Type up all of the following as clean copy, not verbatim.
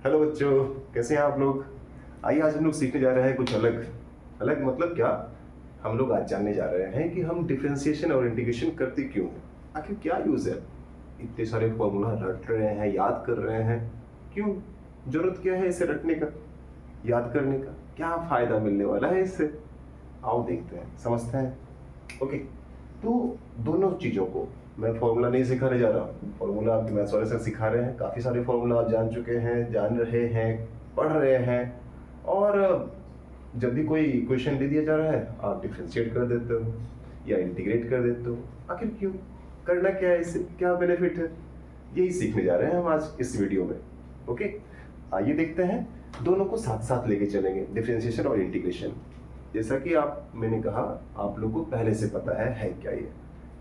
Hello बच्चों, कैसे हैं आप लोग। आइए आज हम लोग सीखने जा रहे हैं कुछ अलग। अलग मतलब क्या, हम लोग आज जानने जा रहे हैं कि हम डिफरेंशिएशन और इंटीग्रेशन करते क्यों हैं। आखिर क्या यूज़ है, इतने सारे फॉर्मूला रट रहे हैं, याद कर रहे हैं, क्यों, जरूरत क्या है इसे रटने का, याद करने का, क्या फ़ायदा मिलने वाला है इससे। आओ देखते हैं, समझते हैं। ओके, तो दोनों चीज़ों को मैं फॉर्मूला नहीं सिखाने जा रहा हूँ। फॉर्मूला आपके मैथ्स वाले सर सिखा रहे हैं, काफ़ी सारे फॉर्मूला आप जान चुके हैं, जान रहे हैं, पढ़ रहे हैं। और जब भी कोई इक्वेशन दे दिया जा रहा है, आप डिफ्रेंशिएट कर देते हो या इंटीग्रेट कर देते हो। आखिर क्यों, करना क्या है, इससे क्या बेनिफिट है, यही सीखने जा रहे हैं हम आज इस वीडियो में। ओके, आइए देखते हैं, दोनों को साथ साथ लेके चलेंगे, डिफरेंशिएशन और इंटीग्रेशन। जैसा कि मैंने कहा, आप लोगों को पहले से पता है क्या ये,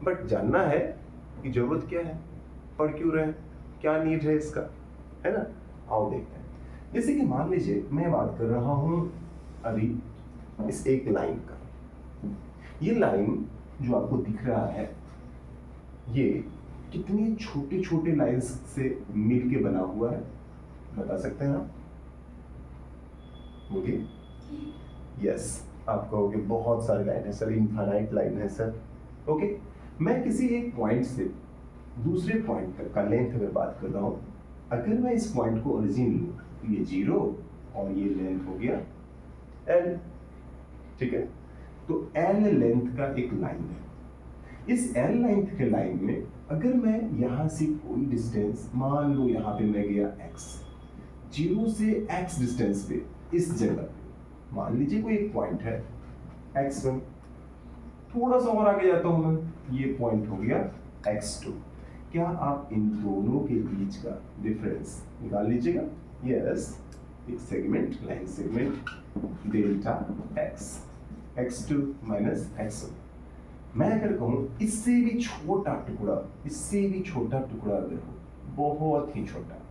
बट जानना है कि जरूरत क्या है, पढ़ क्यों रहे हैं, क्या नीड है इसका, है ना। आओ देखते हैं। जैसे कि मान लीजिए मैं बात कर रहा हूं अभी इस एक लाइन का। ये लाइन जो आपको दिख रहा है, ये कितनी छोटे छोटे लाइंस से मिलके बना हुआ है, बता सकते हैं आप मुझे। यस, आप कहोगे बहुत सारे लाइन है सर, इनफाइनाइट लाइन है सर। ओके, मैं किसी एक पॉइंट से दूसरे पॉइंट तक का लेंथ अगर बात कर रहा हूँ, अगर मैं इस पॉइंट को ओरिजिन लूँ तो ये 0 और ये लेंथ हो गया L, ठीक है। तो L लेंथ का एक लाइन है। इस L लेंथ के लाइन में अगर मैं यहाँ से कोई डिस्टेंस, मान लो यहाँ पे मैं गया x, 0 से x डिस्टेंस पे, इस जगह पे मान लीजिए कोई एक पॉइंट है x1, थोड़ा सा और आगे जाता हूं मैं, ये पॉइंट हो गया x2। क्या आप इन दोनों के बीच का डिफरेंस निकाल लीजिएगा। यस, एक segment, line segment delta x, x2 minus x1। मैं अगर कहूं इससे भी छोटा टुकड़ा, इससे भी छोटा टुकड़ा अगर हो, बहुत ही छोटा,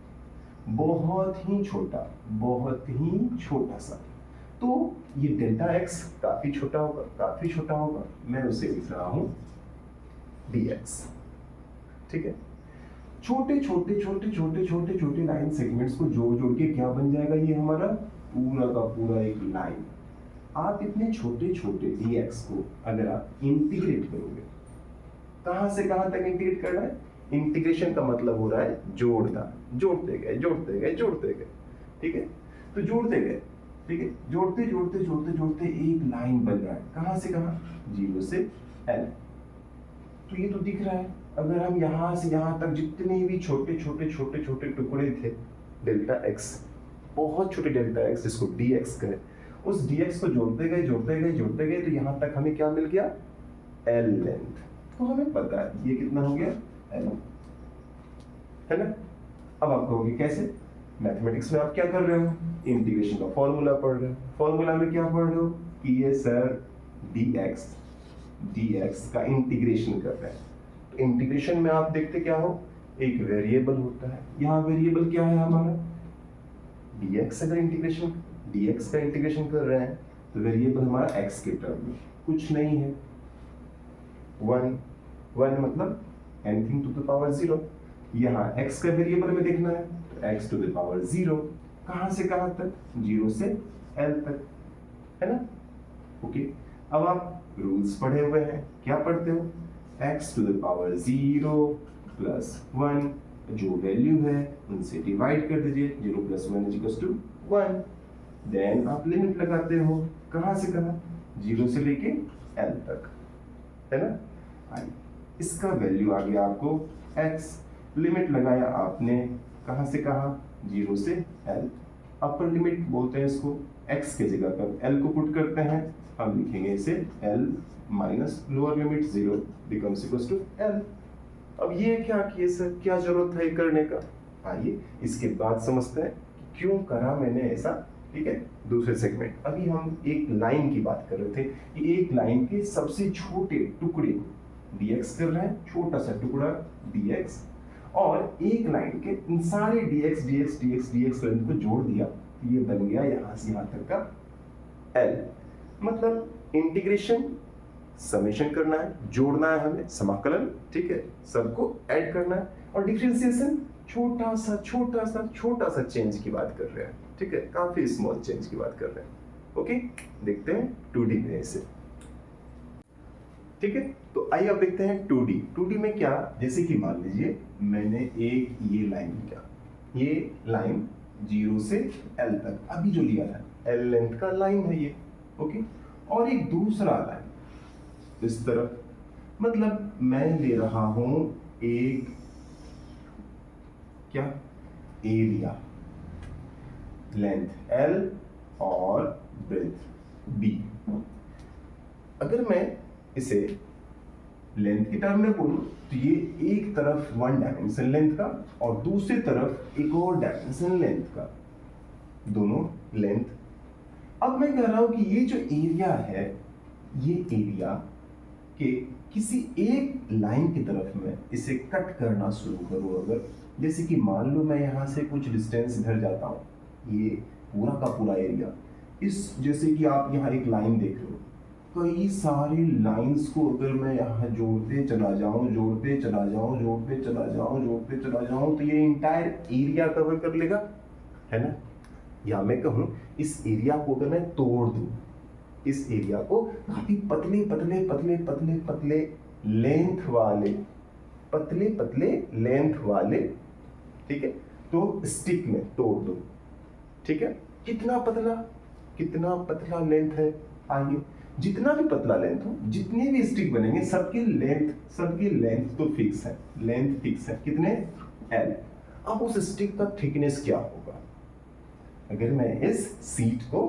बहुत ही छोटा, बहुत ही छोटा सा, तो ये डेल्टा x काफी छोटा होगा, काफी छोटा होगा। मैं उसे लिख रहा हूं dx, ठीक है। छोटे छोटे छोटे छोटे छोटे छोटे लाइन सेगमेंट्स को जोड़ जोड़ के क्या बन जाएगा, ये हमारा पूरा का पूरा एक लाइन। आप इतने छोटे छोटे dx को अगर आप इंटीग्रेट करोगे, कहां से कहां तक इंटीग्रेट करना है, इंटीग्रेशन का मतलब हो रहा है जोड़ना, जोड़ते गए जोड़ते गए जोड़ते गए, ठीक है। तो जोड़ते गए, ठीक है, जोड़ते जोड़ते जोड़ते जोड़ते एक लाइन बन रहा है, कहां से कहां, 0 से L। तो ये तो दिख रहा है, अगर हम यहां से यहां तक जितने भी छोटे छोटे छोटे छोटे टुकड़े थे डेल्टा x, बहुत छोटे डेल्टा x जिसको dx कहे, उस dx को जोड़ते गए जोड़ते गए जोड़ते गए, तो यहां तक हमें क्या मिल गया, L लेंथ। तो हमें पता है ये कितना हो गया, L, है ना। अब आप कहोगे कैसे, मैथमेटिक्स में आप क्या कर रहे हो, इंटीग्रेशन का फॉर्मूला पढ़ रहे हो। फॉर्मूला में क्या पढ़ रहे हो कि ये सर dx का इंटीग्रेशन कर रहे हैं। तो इंटीग्रेशन में आप देखते क्या हो, एक वेरिएबल होता है, यहाँ वेरिएबल क्या है हमारा dx। अगर dx का इंटीग्रेशन कर रहे हैं तो वेरिएबल हमारा x के टर्म में कुछ नहीं है, 1 मतलब एनीथिंग टू द पावर 0। यहाँ x का वेरिएबल में देखना है तो x टू द पावर 0, कहां से कहां तक, 0 से L तक, है ना। ओके, अब आप रूल्स पढ़े हुए हैं, क्या पढ़ते हो, x to the power 0 plus 1, जो वैल्यू है उनसे डिवाइड कर दीजिए, 0 प्लस 1 इक्वल्स टू 1। देन आप लिमिट लगाते हो, कहां से कहां, 0 से लेके L तक, है ना। आइए, इसका वैल्यू आ गया आपको x, लिमिट लगाया आपने, कहां से कहां, 0 से L। अपर लिमिट बोलते हैं इसको, x के जगह पर L को पुट करते हैं, हम लिखेंगे इसे L minus lower limit 0 becomes equals to L। अब ये क्या किए सर, क्या जरूरत है करने का, आइए इसके बाद समझते हैं कि क्यों करा मैंने ऐसा, ठीक है। दूसरे सेगमेंट, अभी हम एक लाइन की बात कर रहे थे कि एक लाइन के सबसे छोटे टुकड़े को dx कर रहे हैं, छोटा सा टुकड़ा dx, और एक लाइन के इन सारे dx dx dx dx length को जोड़ दिया, तो ये बन गया यहां से यहां तक का L। मतलब इंटीग्रेशन समेशन करना है, जोड़ना है हमें, समाकलन, ठीक है, सबको ऐड करना है। और डिफरेंशिएशन छोटा सा छोटा सा छोटा सा चेंज की बात कर रहे हैं, ठीक है, काफी स्मॉल चेंज की बात कर रहे हैं। ओके, देखते हैं 2D में इसे, ठीक है। तो आइए अब देखते हैं 2D में क्या, जैसे कि मान लीजिए मैंने एक ये लाइन लिया, ये लाइन 0 से L तक अभी जो लिया था, L लेंथ का लाइन है ये, ओके। और एक दूसरा लाइन इस तरफ, मतलब मैं ले रहा हूं एक क्या, एरिया, लेंथ L और ब्रेथ B। अगर मैं इसे लेंथ की टर्म में बोलूं तो ये एक तरफ 1 डायमेंशन लेंथ का और दूसरी तरफ एक और डायमेंशन लेंथ का, दोनों लेंथ। अब मैं कह रहा हूं कि ये जो एरिया है, ये एरिया के किसी एक लाइन की तरफ मैं इसे कट करना शुरू करूं, अगर जैसे कि मान लो मैं यहां से कुछ डिस्टेंस इधर जाता हूं, ये पूरा का पूरा एरिया इस, जैसे कि आप यहाँ एक लाइन देख रहे हो, कई सारे लाइंस को अगर मैं यहाँ जोड़ते चला जाऊं जोड़ते चला जाऊं जोड़ते चला जाऊं जोड़ते चला जाऊं तो ये इंटायर एरिया कवर कर लेगा, है ना। या मैं कहूँ इस एरिया को अगर मैं तोड़ दूं, इस एरिया को काफी पतले पतले पतले पतले पतले लेंथ वाले, पतले पतले लेंथ वाले, ठीक है, तो स्टिक में तोड़ दो, ठीक है। कितना पतला लेंथ है, आइए, जितना भी पतला लेंथ हो, जितने भी स्टिक बनेंगे सबकी लेंथ तो फिक्स है, लेंथ फिक्स है, कितने, L। अब उस स्टिक का थिकनेस क्या होगा, अगर मैं इस सीट को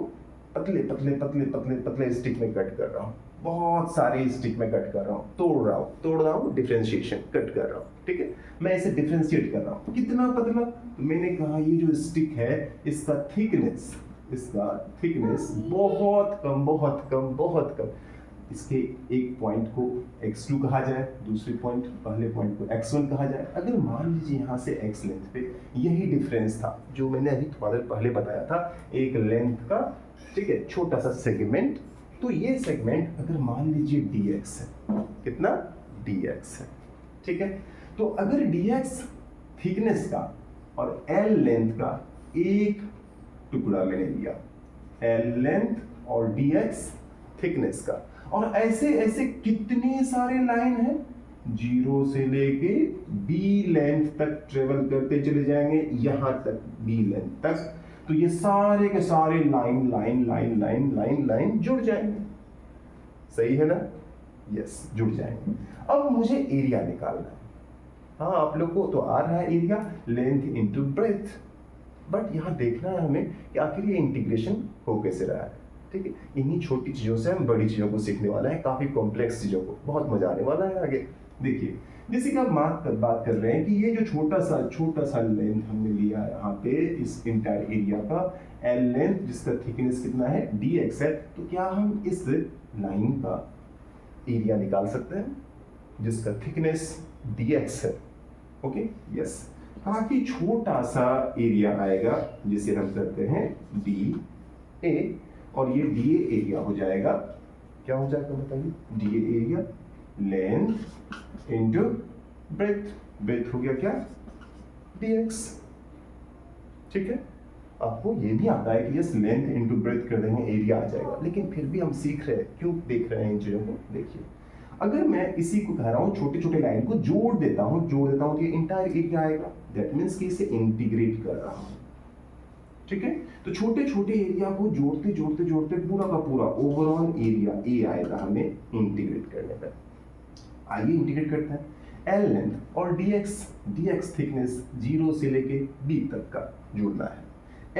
पतले पतले पतले पतले पतले स्टिक में कट कर रहा हूँ, बहुत सारे स्टिक में कट कर रहा हूँ, तोड़ रहा हूँ, डिफरेंशिएशन कट कर रहा हूँ, ठीक है, मैं इसे डिफरेंशिएट कर रहा हूँ, कितना पतला, तो मैंने कहा ये जो स्टिक है इसका थिकनेस बहुत कम, इसके एक पॉइंट को x2 कहा जाए, दूसरे पॉइंट, पहले पॉइंट को x1 कहा जाए। अगर मान लीजिए यहाँ से x लेंथ पे यही डिफरेंस था जो मैंने अभी थोड़ा देर पहले बताया था, एक लेंथ का, ठीक है, छोटा सा सेगमेंट, तो ये सेगमेंट अगर मान लीजिए dx है, कितना, dx है, ठीक है। तो अगर dx थिकनेस का और L लेंथ का एक टुकड़ा मैंने लिया, L लेंथ और dx थिकनेस का, और ऐसे ऐसे कितने सारे लाइन हैं, 0 से लेके B लेंथ तक ट्रेवल करते चले जाएंगे, यहां तक B लेंथ तक, तो ये सारे के सारे लाइन जुड़ जाएंगे, सही है ना, यस, जुड़ जाएंगे। अब मुझे एरिया निकालना है, हाँ आप लोग को तो आ रहा है area, length into breadth, but यहाँ देखना है हमें कि आखिर ये इंटीग्रेशन हो कैसे रहा है, ठीक है। इन्हीं छोटी चीजों से हम बड़ी चीजों को सीखने वाला है, काफी कॉम्प्लेक्स चीजों को, बहुत मजा आने वाला है आगे। देखिए, जैसे कि आप बात कर रहे हैं कि ये जो छोटा सा लेंथ हमने लिया है यहाँ पे इस इंटायर एरिया का, L लेंथ जिसका थिकनेस कितना है, dx है, तो क्या हम इस लाइन का एरिया निकाल सकते हैं जिसका थिकनेस dx है, ओके, यस। काफी छोटा सा एरिया आएगा जिसे हम कहते हैं dA, और ये dA एरिया हो जाएगा, क्या हो जाएगा बताइए, dA area length into breadth हो गया क्या, dx, ठीक है। आपको ये भी आता है कि यस लेंथ इनटू ब्रेथ कर देंगे एरिया आ जाएगा, लेकिन फिर भी हम सीख रहे हैं, क्यों देख रहे हैं इन चीजों को, देखिए अगर मैं इसी को कह रहा हूँ छोटे छोटे लाइन को जोड़ देता हूँ तो ये इंटायर एरिया आएगा, दैट मीन्स कि इसे इंटीग्रेट कर रहा हूँ, ठीक है। तो छोटे छोटे एरिया को जोड़ते पूरा का पूरा ओवरऑल एरिया ए आएगा हमें इंटीग्रेट करने पर। आइए इंटीग्रेट करते हैं, L लेंथ और dx थिकनेस 0 से लेके B तक का जोड़ना है।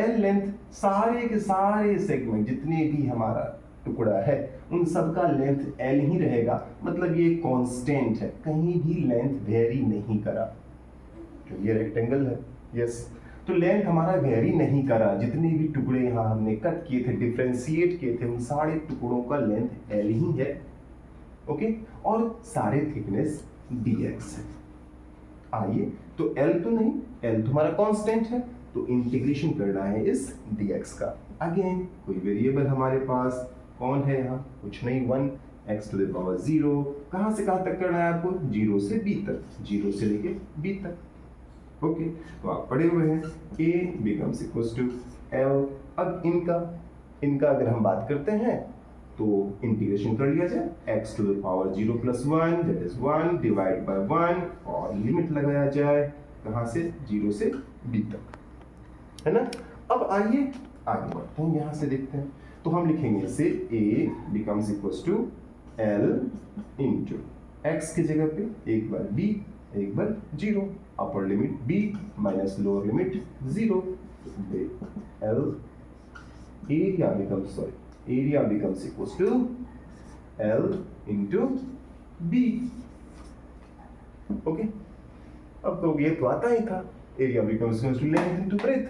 L लेंथ सारे के सारे सेगमेंट जितने भी हमारा टुकड़ा है उन सब का लेंथ L ही रहेगा, मतलब ये कांस्टेंट है, कहीं भी लेंथ वेरी नहीं करा, जो ये रेक्टेंगल है, यस, तो लेंथ हमारा वेरी नहीं करा, जितने भी टुकड़े यहाँ हमने कट किए थे, डिफरेंशिएट किए थे, उन सारे टुकड़ों का लेंथ L ही है, ओके, और सारे थिकनेस dx है। आइए, तो L तो नहीं, L तो हमारा कांस्टेंट है, तो इंटीग्रेशन करना है इस dx का। अगेन कोई वेरिएबल हमारे पास कौन है यहाँ, कुछ नहीं, 1 x to the power 0, कहाँ से कहाँ तक करना है आपको, 0 से B तक, 0 से लेके B तक, ओके, तो आप पढ़े हुए हैं a becomes equals to l। अब इनका अगर हम बात करते हैं तो इंटीग्रेशन कर लिया जाए x to the power 0 plus 1 that is 1 divide by 1 और लिमिट लगाया जाए कहाँ से 0 से b तक, है ना। अब आइए आगे बढ़ते हैं, यहाँ से देखते हैं। तो हम लिखेंगे इसे a becomes equals to l into x की जगह पे एक बार b एक बार 0, upper limit b minus lower limit 0, l area becomes equals to l into b। Okay, अब तो ये तो आता ही था, area becomes equals to length into breadth.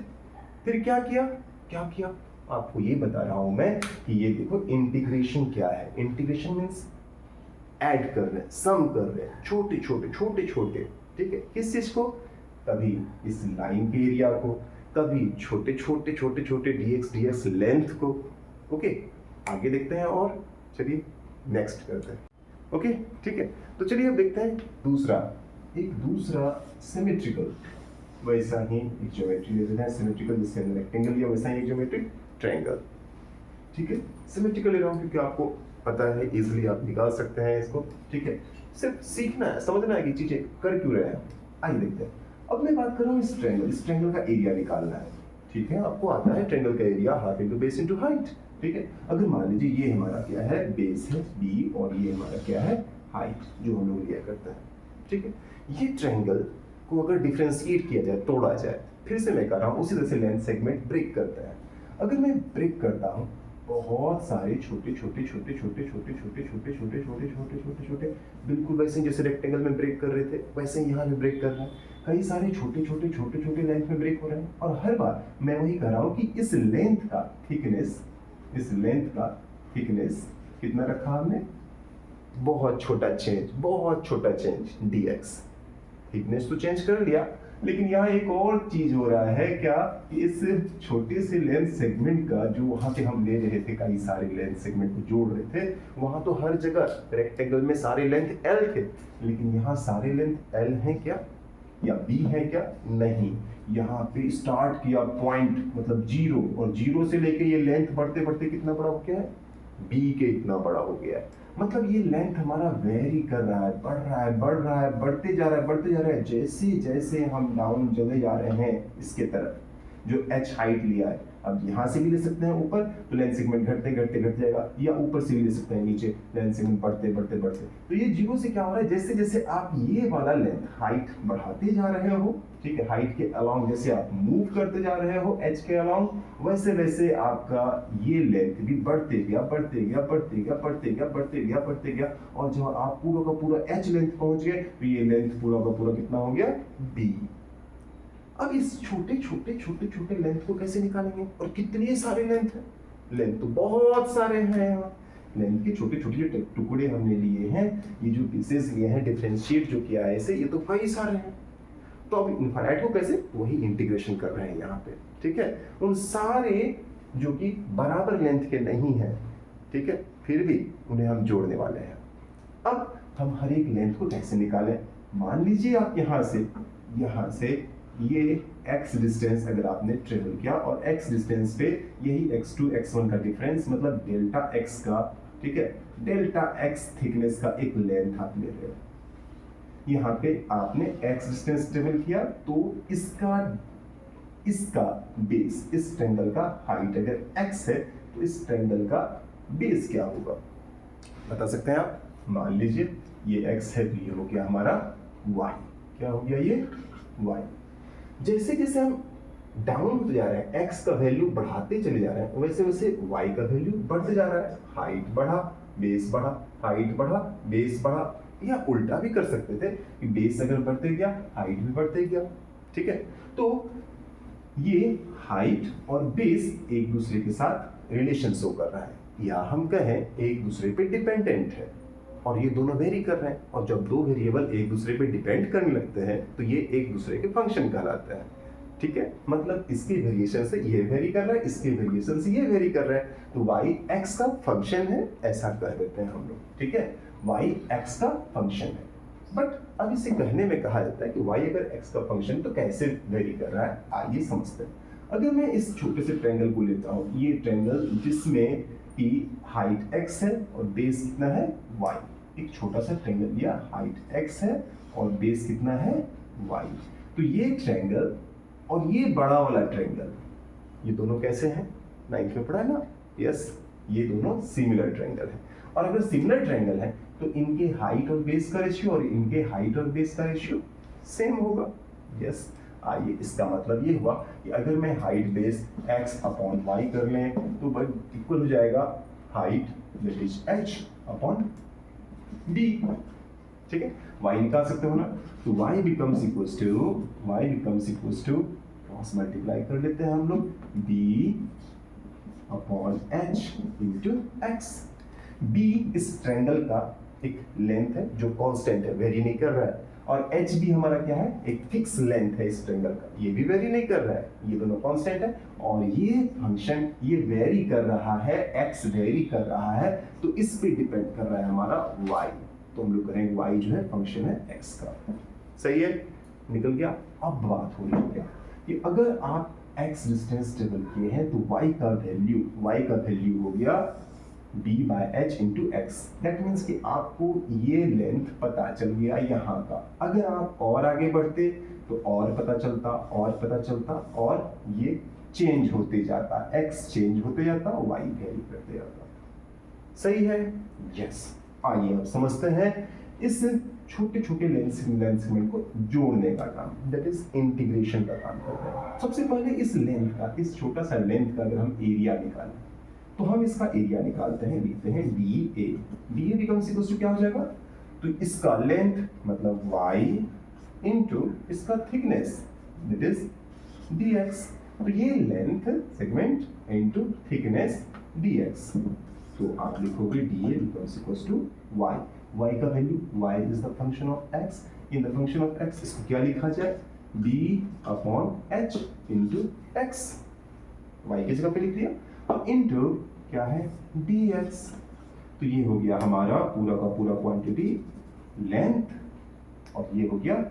फिर क्या किया आपको ये बता रहा हूं मैं कि ये देखो इंटीग्रेशन क्या है। इंटीग्रेशन मीन्स ऐड कर रहे हैं, सम कर रहे हैं, छोटे, ठीक है। किस चीज को? कभी इस लाइन के एरिया को, कभी छोटे dx लेंथ को। ओके, आगे देखते हैं और चलिए नेक्स्ट करते हैं। ओके, ठीक है। तो चलिए अब देखते हैं एक दूसरा सिमेट्रिकल, वैसा ही एक ज्योमेट्री ले लेते हैं सिमेट्रिकल, जिसके अंदर रेक्टेंगल या वैसा ही एक ज्योमेट्रिक ट्रायंगल। ठीक है, सिमेट्रिकल ले रहा हूँ क्योंकि आपको पता है, इजीली आप निकाल सकते हैं इसको। ठीक है, सिर्फ सीखना है, समझना है कि चीजें कर क्यों रहे हैं। आइए देखते हैं। अब मैं बात कर रहा हूँ इस ट्रायंगल का एरिया निकालना है। ठीक है, आपको आता है ट्रायंगल का area half into base into height. ठीक है, अगर मान लीजिए ये हमारा क्या है, बेस है b और ये हमारा क्या है, हाइट, जो हम लोग लिया करते हैं। ठीक है, ये ट्रायंगल को अगर डिफरेंशिएट किया जाए, तोड़ा जाए, फिर से मैं कर रहा हूँ उसी तरह से लेंथ सेगमेंट ब्रेक करते हैं। अगर मैं ब्रेक करता हूँ, बहुत सारे छोटे बिल्कुल वैसे जैसे रेक्टेंगल में ब्रेक कर रहे थे वैसे यहाँ भी ब्रेक कर रहे हैं। कई सारे छोटे लेंथ में ब्रेक हो रहे हैं, और हर बार मैं वही कर रहा हूँ कि इस लेंथ का थिकनेस कितना रखा हमने, बहुत छोटा चेंज dx। थिकनेस तो चेंज कर लिया, लेकिन यहाँ एक और चीज हो रहा है क्या, कि इस छोटे से लेंथ सेगमेंट का जो वहां पे हम ले रहे थे, कई सारे लेंथ सेगमेंट को जोड़ रहे थे, वहां तो हर जगह रेक्टेंगल में सारे लेंथ l थे, लेकिन यहाँ सारे लेंथ l हैं क्या या b है क्या? नहीं। यहाँ पे स्टार्ट किया पॉइंट मतलब 0, और 0 से लेके ये लेंथ बढ़ते कितना बड़ा हो गया है, b के इतना बड़ा हो गया है। मतलब ये लेंथ हमारा वेरी कर रहा है, बढ़ते जा रहा है। जैसे हम डाउन चले जा रहे हैं इसके तरफ, जो h हाइट लिया है, अब यहाँ से भी ले सकते हैं ऊपर, तो लेंथ सेगमेंट घट जाएगा, या ऊपर से भी ले सकते हैं नीचे, लेंथ सेगमेंट बढ़ते। तो ये 0 से क्या हो रहा है, जैसे आप ये वाला लेंथ हाइट बढ़ाते जा रहे हो, ठीक है, हाइट के अलोंग जैसे आप मूव करते जा रहे हो h के अलोंग, वैसे आपका ये लेंथ भी बढ़ते गया, और जब आप पूरा का पूरा h लेंथ पहुंच गए, तो ये लेंथ पूरा का पूरा कितना हो गया, b। अब इस छोटे लेंथ को कैसे निकालेंगे, और कितने सारे लेंथ है? लेंथ तो बहुत सारे हैं यहाँ। लेंथ के छोटे टुकड़े हमने लिए हैं, ये जो पीसेस लिए हैं, डिफरेंशिएट जो किया है इसे, ये तो कई सारे हैं। तो अब इनफाइनाइट को कैसे, वही इंटीग्रेशन कर रहे हैं यहाँ पे। ठीक है, उन सारे जो कि बराबर लेंथ के नहीं है, ठीक है, फिर भी उन्हें हम जोड़ने वाले हैं। अब हम हर एक लेंथ को कैसे निकालें? मान लीजिए आप यहाँ से ये x डिस्टेंस अगर आपने ट्रेवल किया, और x डिस्टेंस पे यही x2 x1 का डिफरेंस, मतलब डेल्टा x का, ठीक है, डेल्टा x थिकनेस का एक लेंथ आप ले रहे हो। यहाँ पे आपने x डिस्टेंस ट्रेवल किया, तो इसका बेस, इस ट्रायंगल का हाइट अगर x है, तो इस ट्रायंगल का बेस क्या होगा बता सकते हैं आप? मान लीजिए ये x है, तो ये हो गया हमारा y। क्या हो गया ये? y। जैसे हम डाउन होते जा रहे हैं, x का वैल्यू बढ़ाते चले जा रहे हैं, वैसे y का वैल्यू बढ़ते जा रहा है। हाइट बढ़ा, बेस बढ़ा, हाइट बढ़ा, बेस बढ़ा, या उल्टा भी कर सकते थे कि बेस अगर बढ़ते गया, हाइट भी बढ़ते गया। ठीक है, तो ये हाइट और बेस एक दूसरे के साथ रिलेशन शो कर रहा है, या हम कहें एक दूसरे पे डिपेंडेंट है, और ये दोनों वेरी कर रहे हैं। और जब दो वेरिएबल एक दूसरे पे डिपेंड करने लगते हैं, तो ये एक दूसरे के फंक्शन कहलाते हैं। ठीक है, मतलब इसके वेरिएशन से ये वेरी कर रहा है, इसके वेरिएशन से ये वेरी कर रहा है, तो y x का फंक्शन है, ऐसा कह देते हैं हम लोग। ठीक है, y x का फंक्शन है। बट अब इसे कहने में कहा जाता है कि y अगर x का फंक्शन तो कैसे वेरी कर रहा है, आइए समझते हैं। अगर मैं इस छोटे से ट्रायंगल को लेता हूँ, ये ट्रायंगल जिसमें की हाइट x है और बेस कितना है y, एक छोटा सा ट्रायंगल लिया, हाइट x है और बेस कितना है y। तो ये ट्रायंगल और ये बड़ा वाला ट्रायंगल, ये दोनों कैसे हैं, 9th में पढ़ा है ना, यस, ये दोनों सिमिलर ट्रायंगल है। और अगर सिमिलर ट्रायंगल है तो इनके हाइट और बेस का रेशियो और इनके हाइट और बेस का रेशियो सेम होगा, यस। आइए, इसका मतलब ये हुआ कि अगर मैं height base x upon y कर लें तो बस इक्वल हो जाएगा height that is h upon b, ठीक है। y निकाल सकते हो ना, तो y becomes equals to cross multiply कर लेते हैं हम लोग, b upon h into x। b इस ट्रायंगल का एक लेंथ है जो कांस्टेंट है, वेरी नहीं कर रहा है, और h भी हमारा क्या है, एक फिक्स लेंथ है इस ट्रायंगल का, ये भी वेरी नहीं कर रहा है, ये दोनों कांस्टेंट है। और ये फंक्शन ये वेरी कर रहा है, x वेरी कर रहा है, तो इस पे डिपेंड कर रहा है हमारा y, तो हम लोग करेंगे y जो है फंक्शन है x का, सही है, निकल गया। अब बात हो रही है कि अगर आप x डिस्टेंस टेबल किए हैं तो y का वैल्यू हो गया b by h into x. That means कि आपको ये लेंथ पता चल गया यहाँ का। अगर आप और आगे बढ़ते तो और पता चलता और ये चेंज होते जाता, x चेंज होते जाता, y वेरी करते जाता, सही है, यस। आइए अब समझते हैं इस छोटे छोटे लेंथ सेगमेंट को जोड़ने का काम, दैट इज इंटीग्रेशन का काम करते हैं। सबसे पहले इस लेंथ का, इस छोटा सा लेंथ का अगर हम एरिया निकालें तो हम इसका एरिया निकालते हैं, लिखते हैं DA बिकम्स इक्वल टू क्या हो जाएगा, तो इसका लेंथ मतलब y इंटू इसका थिकनेस दैट इज dx। तो ये length segment into thickness dx, तो आप लिखोगे DA becomes equal to y का value, y is the function of x, in the function of x इसको क्या लिखा जाए, b upon h into x, y की जगह पे लिख दिया, अब इंटू क्या है dx। तो ये हो गया हमारा पूरा का पूरा क्वांटिटी लेंथ, और ये हो गया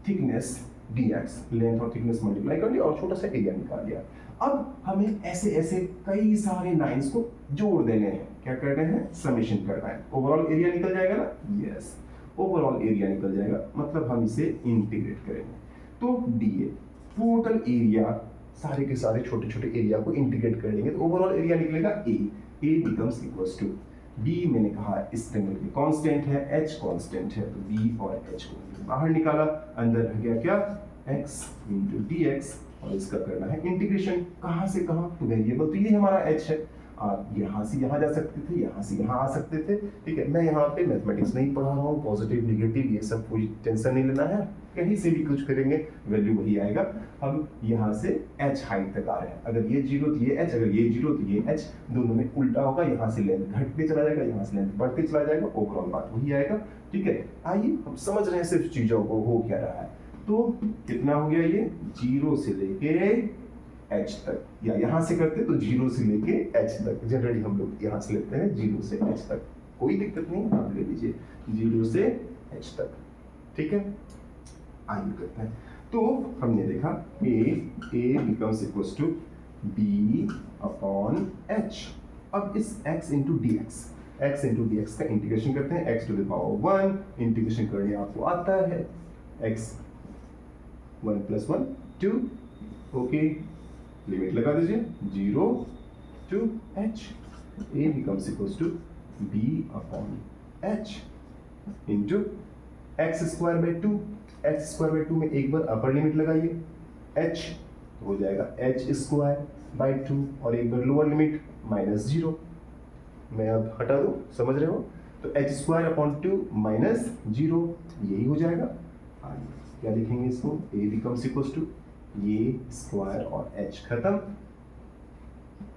थिकनेस dx, लेंथ और थिकनेस मल्टीप्लाई कर लिया और छोटा सा एरिया निकाल लिया। अब हमें ऐसे ऐसे कई सारे लाइंस को जोड़ देने हैं, क्या कर रहे हैं, समेशन करना है, ओवरऑल एरिया निकल जाएगा ना, यस, ओवरऑल एरिया निकल जाएगा, मतलब हम इसे इंटीग्रेट करेंगे, तो dA टोटल एरिया, सारे के सारे छोटे छोटे एरिया को इंटीग्रेट कर लेंगे तो ओवरऑल एरिया निकलेगा A becomes equals to B, मैंने कहा इस ट्रायंगल की कांस्टेंट है, H कांस्टेंट है, तो B और H को बाहर निकाला, अंदर रह गया क्या, x इंटू dx, और इसका करना है इंटीग्रेशन, कहाँ से कहाँ, तो वेरिएबल तो ये हमारा h है, आप यहाँ से यहाँ जा सकते थे, यहाँ से यहाँ आ सकते थे, ठीक है। मैं यहाँ पे मैथमेटिक्स नहीं पढ़ा रहा हूँ, पॉजिटिव नेगेटिव ये सब कोई टेंशन नहीं लेना है, कहीं से भी कुछ करेंगे वैल्यू वही आएगा। हम यहाँ से h हाइट तक आ रहे हैं, अगर ये 0 तो ये h, अगर ये 0 तो ये h, दोनों में उल्टा होगा, यहाँ से लेंथ घटते चला जाएगा, यहाँ से लेंथ बढ़ते चला जाएगा, ओवरऑल बात वही आएगा, ठीक है। आइए हम समझ रहे हैं सिर्फ चीजों को, हो क्या रहा है, तो कितना हो गया, ये 0 से लेके h तक, या यहाँ से करते तो 0 से लेके h तक, जनरली हम लोग यहाँ से लेते हैं 0 से h तक, कोई दिक्कत नहीं, आप ले लीजिए 0 से h तक, ठीक है। आइए करते हैं, तो हमने देखा a becomes equals to b upon h। अब इस x इंटू dx का इंटीग्रेशन करते हैं, x to the power 1, integration करने आपको आता है, x 1 प्लस 1 2, ओके, लिमिट लगा दीजिए 0 to h, a becomes equals to b upon h into x square by 2, x square by 2 में एक बार अपर लिमिट लगाइए, h हो जाएगा h स्क्वायर बाई 2, और एक बार लोअर लिमिट -0, मैं अब हटा दूं, समझ रहे हो, तो h स्क्वायर अपॉन 2 -0 यही हो जाएगा। क्या लिखेंगे इसको, a बिकम्स इक्वल्स टू ये स्क्वायर और h खत्म,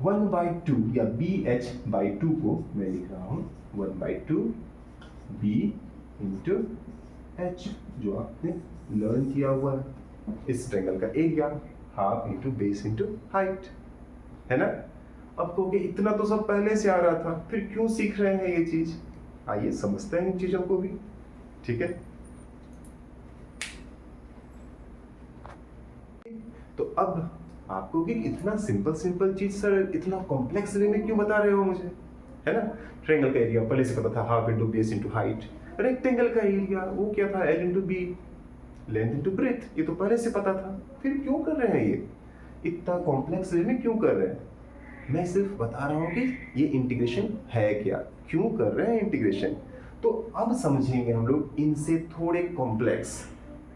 1/2 या bh/2 को मैं लिख रहा हूँ 1/2 b इंटू h, जो आपने लर्न किया हुआ है, इस ट्रायंगल का area half into base into height, है ना। अब कहोगे इतना तो सब पहले से आ रहा था, फिर क्यों सीख रहे हैं ये चीज, आइए समझते हैं इन चीजों को भी, ठीक है। अब आपको कि इतना सिंपल सिंपल चीज सर इतना कॉम्प्लेक्स वे में क्यों बता रहे हो मुझे, है ना। ट्रायंगल का एरिया पहले से पता था, half into base into height. Rectangle का एरिया वो क्या था, L into B, length into breadth, ये तो पहले से पता था। फिर क्यों कर रहे हैं ये इतना कॉम्प्लेक्स वे में क्यों कर रहे हैं। मैं सिर्फ बता रहा हूँ कि ये इंटीग्रेशन है क्या, क्यों कर रहे हैं इंटीग्रेशन। तो अब समझेंगे हम लोग इनसे थोड़े कॉम्प्लेक्स,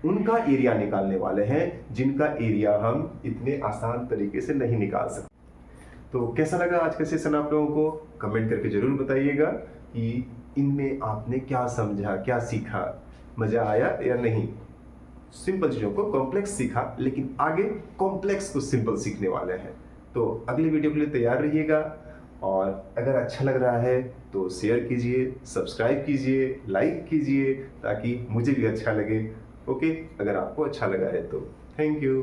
उनका एरिया निकालने वाले हैं जिनका एरिया हम इतने आसान तरीके से नहीं निकाल सकते। तो कैसा लगा आज का सेशन आप लोगों को, कमेंट करके जरूर बताइएगा कि इनमें आपने क्या समझा, क्या सीखा, मजा आया या नहीं। सिंपल चीजों को कॉम्प्लेक्स सीखा, लेकिन आगे कॉम्प्लेक्स को सिंपल सीखने वाले हैं। तो अगले वीडियो के लिए तैयार रहिएगा, और अगर अच्छा लग रहा है तो शेयर कीजिए, सब्सक्राइब कीजिए, लाइक कीजिए, ताकि मुझे भी अच्छा लगे। ओके, अगर आपको अच्छा लगा है तो थैंक यू।